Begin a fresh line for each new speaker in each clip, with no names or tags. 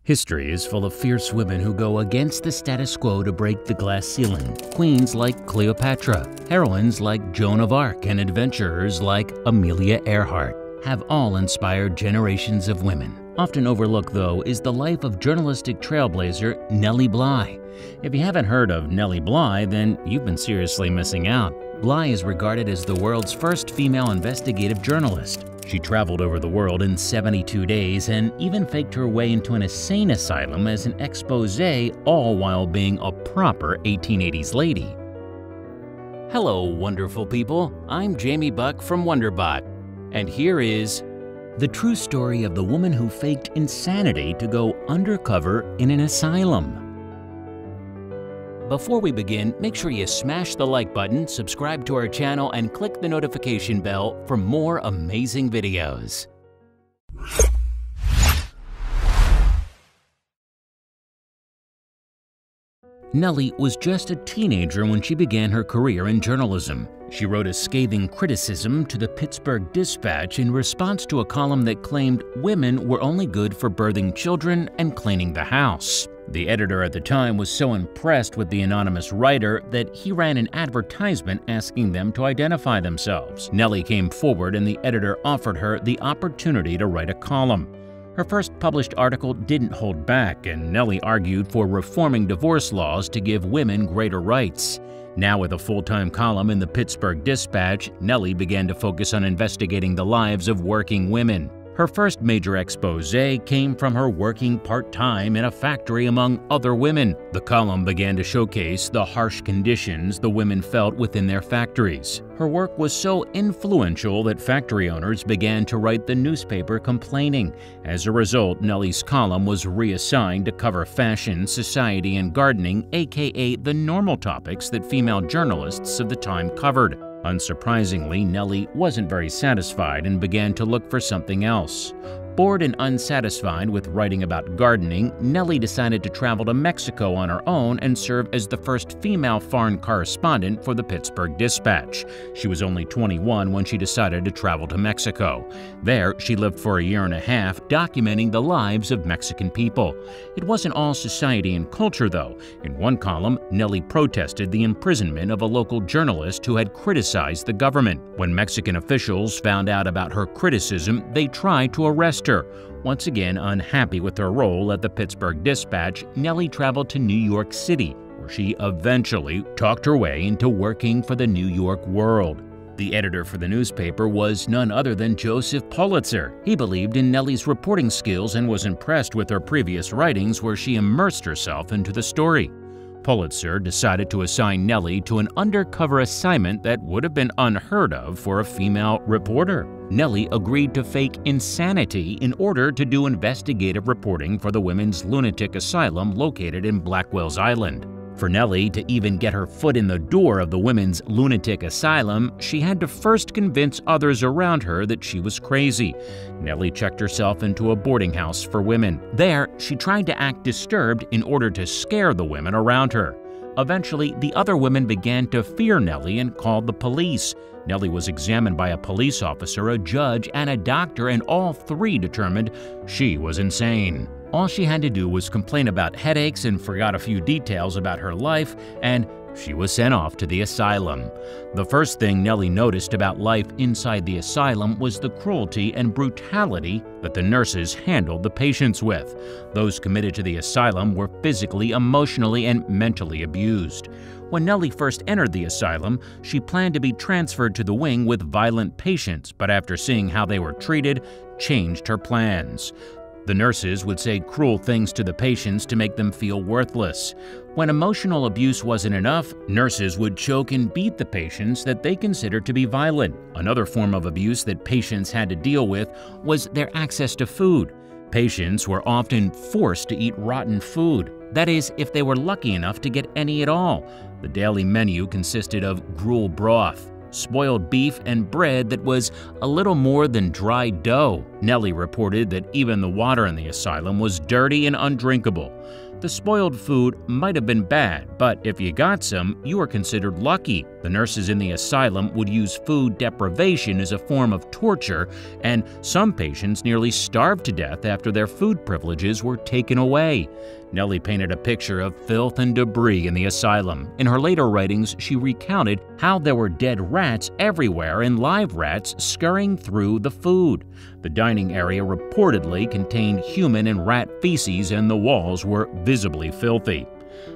History is full of fierce women who go against the status quo to break the glass ceiling. Queens like Cleopatra, heroines like Joan of Arc, and adventurers like Amelia Earhart have all inspired generations of women. Often overlooked, though, is the life of journalistic trailblazer Nellie Bly. If you haven't heard of Nellie Bly, then you've been seriously missing out. Bly is regarded as the world's first female investigative journalist. She traveled over the world in 72 days and even faked her way into an insane asylum as an expose, all while being a proper 1880s lady. Hello, wonderful people. I'm Jamie Buck from WonderBot, and here is the true story of the woman who faked insanity to go undercover in an asylum. Before we begin, make sure you smash the like button, subscribe to our channel, and click the notification bell for more amazing videos. Nellie was just a teenager when she began her career in journalism. She wrote a scathing criticism to the Pittsburgh Dispatch in response to a column that claimed women were only good for birthing children and cleaning the house. The editor at the time was so impressed with the anonymous writer that he ran an advertisement asking them to identify themselves. Nellie came forward and the editor offered her the opportunity to write a column. Her first published article didn't hold back, and Nellie argued for reforming divorce laws to give women greater rights. Now with a full-time column in the Pittsburgh Dispatch, Nellie began to focus on investigating the lives of working women. Her first major expose came from her working part-time in a factory among other women. The column began to showcase the harsh conditions the women felt within their factories. Her work was so influential that factory owners began to write the newspaper complaining. As a result, Nellie's column was reassigned to cover fashion, society, and gardening, aka the normal topics that female journalists of the time covered. Unsurprisingly, Nellie wasn't very satisfied and began to look for something else. Bored and unsatisfied with writing about gardening, Nellie decided to travel to Mexico on her own and serve as the first female foreign correspondent for the Pittsburgh Dispatch. She was only 21 when she decided to travel to Mexico. There, she lived for a year and a half, documenting the lives of Mexican people. It wasn't all society and culture, though. In one column, Nellie protested the imprisonment of a local journalist who had criticized the government. When Mexican officials found out about her criticism, they tried to arrest her. Once again unhappy with her role at the Pittsburgh Dispatch, Nellie traveled to New York City, where she eventually talked her way into working for the New York World. The editor for the newspaper was none other than Joseph Pulitzer. He believed in Nellie's reporting skills and was impressed with her previous writings where she immersed herself into the story. Pulitzer decided to assign Nellie to an undercover assignment that would have been unheard of for a female reporter. Nellie agreed to fake insanity in order to do investigative reporting for the women's lunatic asylum located in Blackwell's Island. For Nellie to even get her foot in the door of the women's lunatic asylum, she had to first convince others around her that she was crazy. Nellie checked herself into a boarding house for women. There, she tried to act disturbed in order to scare the women around her. Eventually, the other women began to fear Nellie and called the police. Nellie was examined by a police officer, a judge, and a doctor, and all three determined she was insane. All she had to do was complain about headaches and forgot a few details about her life, and she was sent off to the asylum. The first thing Nellie noticed about life inside the asylum was the cruelty and brutality that the nurses handled the patients with. Those committed to the asylum were physically, emotionally, and mentally abused. When Nellie first entered the asylum, she planned to be transferred to the wing with violent patients, but after seeing how they were treated, changed her plans. The nurses would say cruel things to the patients to make them feel worthless. When emotional abuse wasn't enough, nurses would choke and beat the patients that they considered to be violent. Another form of abuse that patients had to deal with was their access to food. Patients were often forced to eat rotten food. That is, if they were lucky enough to get any at all. The daily menu consisted of gruel broth, spoiled beef, and bread that was a little more than dry dough. Nellie reported that even the water in the asylum was dirty and undrinkable. The spoiled food might have been bad, but if you got some, you were considered lucky. The nurses in the asylum would use food deprivation as a form of torture, and some patients nearly starved to death after their food privileges were taken away. Nellie painted a picture of filth and debris in the asylum. In her later writings, she recounted how there were dead rats everywhere and live rats scurrying through the food. The dining area reportedly contained human and rat feces, and the walls were visibly filthy.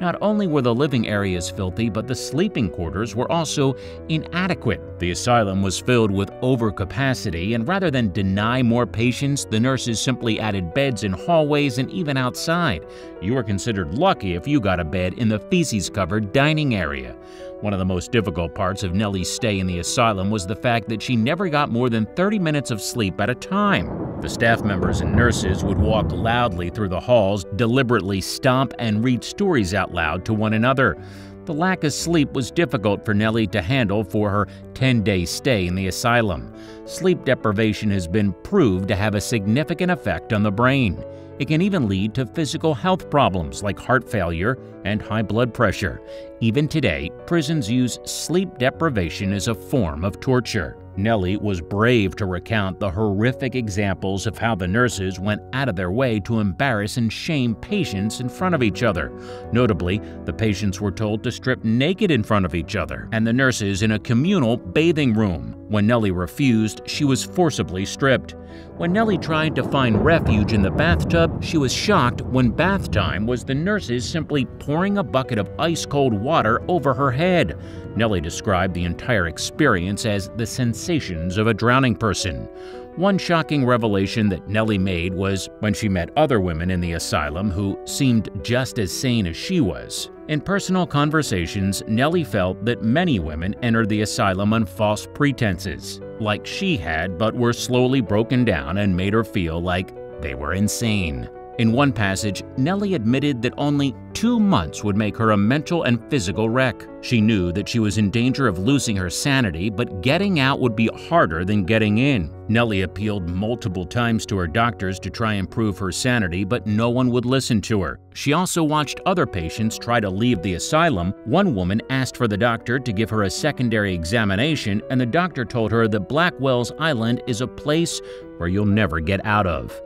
Not only were the living areas filthy, but the sleeping quarters were also inadequate. The asylum was filled with overcapacity, and rather than deny more patients, the nurses simply added beds in hallways and even outside. You were considered lucky if you got a bed in the feces-covered dining area. One of the most difficult parts of Nellie's stay in the asylum was the fact that she never got more than 30 minutes of sleep at a time. The staff members and nurses would walk loudly through the halls, deliberately stomp and read stories out loud to one another. The lack of sleep was difficult for Nellie to handle for her 10-day stay in the asylum. Sleep deprivation has been proved to have a significant effect on the brain. It can even lead to physical health problems like heart failure and high blood pressure. Even today, prisons use sleep deprivation as a form of torture. Nellie was brave to recount the horrific examples of how the nurses went out of their way to embarrass and shame patients in front of each other. Notably, the patients were told to strip naked in front of each other, and the nurses in a communal bathing room. When Nellie refused, she was forcibly stripped. When Nellie tried to find refuge in the bathtub, she was shocked when bath time was the nurses simply pouring a bucket of ice-cold water over her head. Nellie described the entire experience as the sensations of a drowning person. One shocking revelation that Nellie made was when she met other women in the asylum who seemed just as sane as she was. In personal conversations, Nellie felt that many women entered the asylum on false pretenses, like she had, but were slowly broken down and made her feel like they were insane. In one passage, Nellie admitted that only 2 months would make her a mental and physical wreck. She knew that she was in danger of losing her sanity, but getting out would be harder than getting in. Nellie appealed multiple times to her doctors to try and prove her sanity, but no one would listen to her. She also watched other patients try to leave the asylum. One woman asked for the doctor to give her a secondary examination, and the doctor told her that Blackwell's Island is a place where you'll never get out of.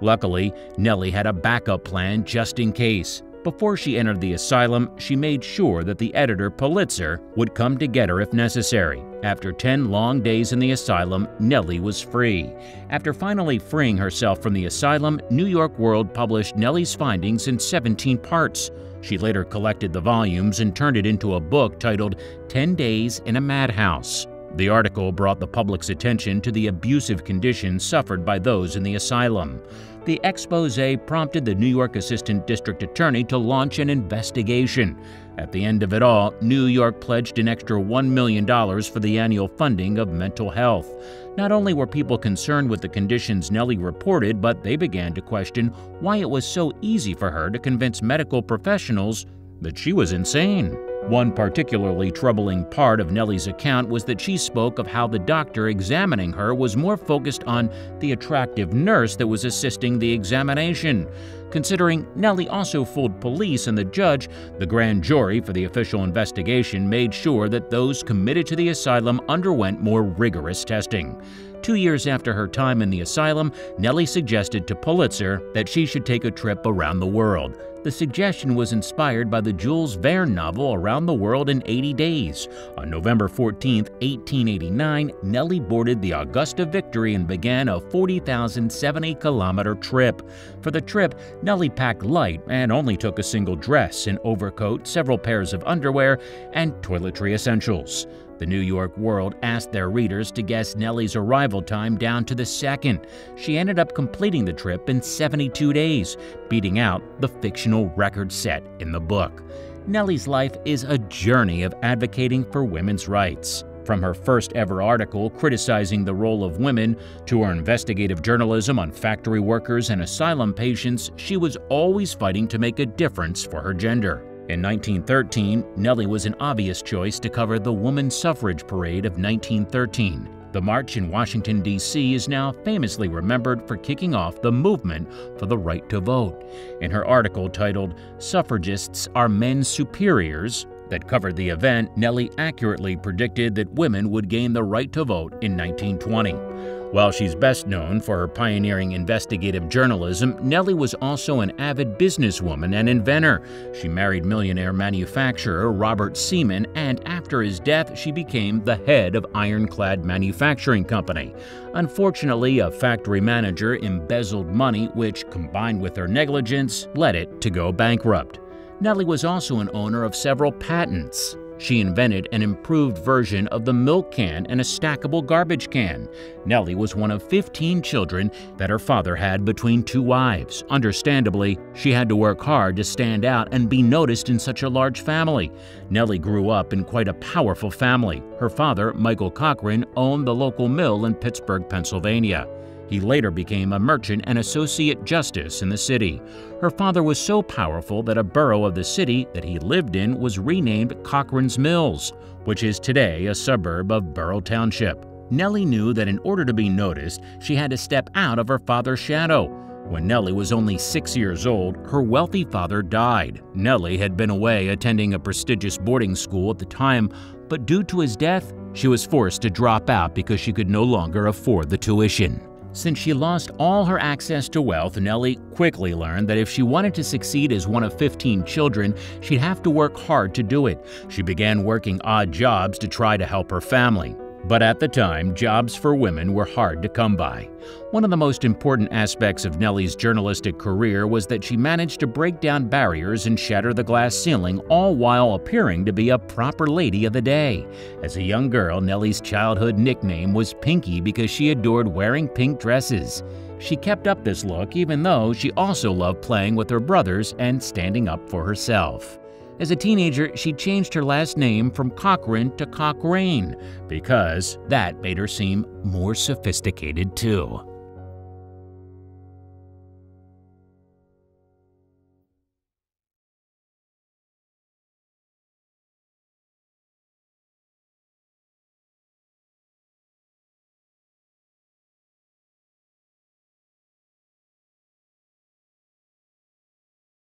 Luckily, Nellie had a backup plan just in case. Before she entered the asylum, she made sure that the editor, Pulitzer, would come to get her if necessary. After 10 long days in the asylum, Nellie was free. After finally freeing herself from the asylum, New York World published Nellie's findings in 17 parts. She later collected the volumes and turned it into a book titled 10 Days in a Madhouse. The article brought the public's attention to the abusive conditions suffered by those in the asylum. The expose prompted the New York Assistant District Attorney to launch an investigation. At the end of it all, New York pledged an extra $1 million for the annual funding of mental health. Not only were people concerned with the conditions Nellie reported, but they began to question why it was so easy for her to convince medical professionals that she was insane. One particularly troubling part of Nellie's account was that she spoke of how the doctor examining her was more focused on the attractive nurse that was assisting the examination. Considering Nellie also fooled police and the judge, the grand jury for the official investigation made sure that those committed to the asylum underwent more rigorous testing. 2 years after her time in the asylum, Nellie suggested to Pulitzer that she should take a trip around the world. The suggestion was inspired by the Jules Verne novel Around the World in 80 Days. On November 14, 1889, Nellie boarded the Augusta Victory and began a 40,070-kilometer trip. For the trip, Nellie packed light and only took a single dress, an overcoat, several pairs of underwear, and toiletry essentials. The New York World asked their readers to guess Nellie's arrival time down to the second. She ended up completing the trip in 72 days, beating out the fictional record set in the book. Nellie's life is a journey of advocating for women's rights. From her first ever article criticizing the role of women to her investigative journalism on factory workers and asylum patients, she was always fighting to make a difference for her gender. In 1913, Nellie was an obvious choice to cover the woman suffrage parade of 1913. The march in Washington, D.C. is now famously remembered for kicking off the movement for the right to vote. In her article titled "Suffragists Are Men's Superiors," that covered the event, Nellie accurately predicted that women would gain the right to vote in 1920. While she's best known for her pioneering investigative journalism, Nellie was also an avid businesswoman and inventor. She married millionaire manufacturer Robert Seaman, and after his death, she became the head of Ironclad Manufacturing Company. Unfortunately, a factory manager embezzled money, which, combined with her negligence, led it to go bankrupt. Nellie was also an owner of several patents. She invented an improved version of the milk can and a stackable garbage can. Nellie was one of 15 children that her father had between 2 wives. Understandably, she had to work hard to stand out and be noticed in such a large family. Nellie grew up in quite a powerful family. Her father, Michael Cochran, owned the local mill in Pittsburgh, Pennsylvania. He later became a merchant and associate justice in the city. Her father was so powerful that a borough of the city that he lived in was renamed Cochran's Mills, which is today a suburb of Borough Township. Nellie knew that in order to be noticed, she had to step out of her father's shadow. When Nellie was only 6 years old, her wealthy father died. Nellie had been away attending a prestigious boarding school at the time, but due to his death, she was forced to drop out because she could no longer afford the tuition. Since she lost all her access to wealth, Nellie quickly learned that if she wanted to succeed as one of 15 children, she'd have to work hard to do it. She began working odd jobs to try to help her family. But at the time, jobs for women were hard to come by. One of the most important aspects of Nellie's journalistic career was that she managed to break down barriers and shatter the glass ceiling, all while appearing to be a proper lady of the day. As a young girl, Nellie's childhood nickname was Pinky because she adored wearing pink dresses. She kept up this look even though she also loved playing with her brothers and standing up for herself. As a teenager, she changed her last name from Cochran to Cochrane because that made her seem more sophisticated too.